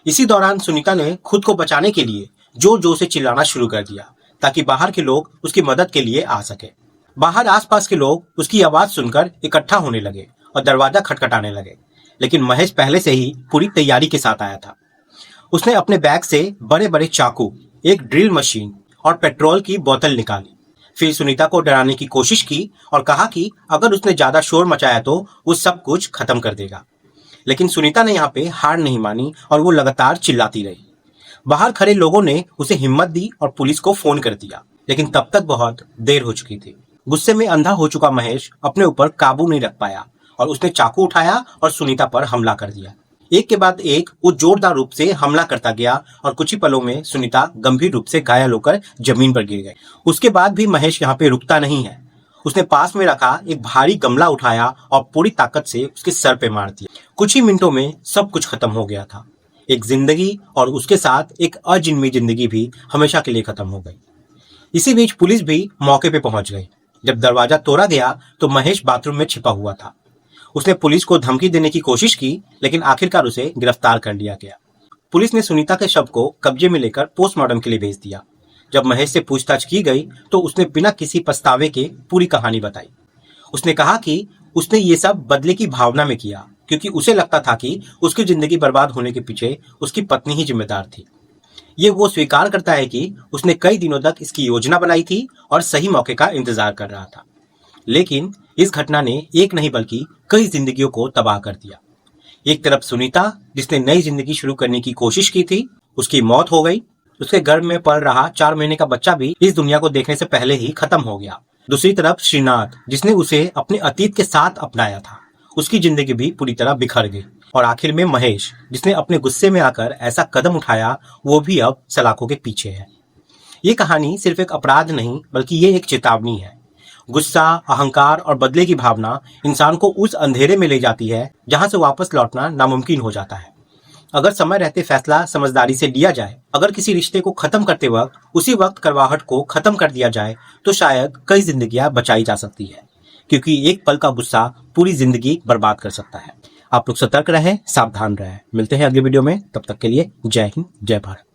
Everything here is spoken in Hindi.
इसी दौरान सुनीता ने खुद को बचाने के लिए जोर जोर से चिल्लाना शुरू कर दिया ताकि बाहर के लोग उसकी मदद के लिए आ सके। बाहर आसपास के लोग उसकी आवाज सुनकर इकट्ठा होने लगे और दरवाजा खटखटाने लगे, लेकिन महेश पहले से ही पूरी तैयारी के साथ आया था। उसने अपने बैग से बड़े बड़े चाकू, एक ड्रिल मशीन और पेट्रोल की बोतल निकाली। फिर सुनीता को डराने की कोशिश की और कहा कि अगर उसने ज्यादा शोर मचाया तो वो सब कुछ खत्म कर देगा। लेकिन सुनीता ने यहाँ पे हार नहीं मानी और वो लगातार चिल्लाती रही। बाहर खड़े लोगों ने उसे हिम्मत दी और पुलिस को फोन कर दिया, लेकिन तब तक बहुत देर हो चुकी थी। गुस्से में अंधा हो चुका महेश अपने ऊपर काबू नहीं रख पाया और उसने चाकू उठाया और सुनीता पर हमला कर दिया। एक के बाद एक वो जोरदार रूप से हमला करता गया और कुछ ही पलों में सुनीता गंभीर रूप से घायल होकर जमीन पर गिर गई। उसके बाद भी महेश यहाँ पे रुकता नहीं है। उसने पास में रखा एक भारी गमला उठाया और पूरी ताकत से उसके सर पे मार दिया। कुछ ही मिनटों में सब कुछ खत्म हो गया था। एक जिंदगी और उसके साथ एक अजिन्मी जिंदगी भी हमेशा के लिए खत्म हो गई। इसी बीच पुलिस भी मौके पे पहुंच गई। जब दरवाजा तोड़ा गया तो महेश बाथरूम में छिपा हुआ था। उसने पुलिस को धमकी देने की कोशिश की, लेकिन आखिरकार उसे गिरफ्तार कर लिया गया। पुलिस ने सुनीता के शव को कब्जे में लेकर पोस्टमार्टम के लिए भेज दिया। जब महेश से पूछताछ की गई तो उसने बिना किसी पछतावे के पूरी कहानी बताई। उसने कहा कि उसने ये सब बदले की भावना में किया, क्योंकि उसे लगता था कि उसकी जिंदगी बर्बाद होने के पीछे उसकी पत्नी ही जिम्मेदार थी। ये वो स्वीकार करता है कि उसने कई दिनों तक इसकी योजना बनाई थी और सही मौके का इंतजार कर रहा था। लेकिन इस घटना ने एक नहीं बल्कि कई जिंदगियों को तबाह कर दिया। एक तरफ सुनीता, जिसने नई जिंदगी शुरू करने की कोशिश की थी, उसकी मौत हो गई। उसके गर्भ में पल रहा 4 महीने का बच्चा भी इस दुनिया को देखने से पहले ही खत्म हो गया। दूसरी तरफ श्रीनाथ, जिसने उसे अपने अतीत के साथ अपनाया था, उसकी जिंदगी भी पूरी तरह बिखर गई। और आखिर में महेश, जिसने अपने गुस्से में आकर ऐसा कदम उठाया, वो भी अब सलाखों के पीछे है। ये कहानी सिर्फ एक अपराध नहीं बल्कि ये एक चेतावनी है। गुस्सा, अहंकार और बदले की भावना इंसान को उस अंधेरे में ले जाती है जहां से वापस लौटना नामुमकिन हो जाता है। अगर समय रहते फैसला समझदारी से लिया जाए, अगर किसी रिश्ते को खत्म करते वक्त उसी वक्त करवाहट को खत्म कर दिया जाए, तो शायद कई जिंदगियां बचाई जा सकती है, क्योंकि एक पल का गुस्सा पूरी जिंदगी बर्बाद कर सकता है। आप लोग सतर्क रहें, सावधान रहें। मिलते हैं अगले वीडियो में, तब तक के लिए जय हिंद, जय भारत।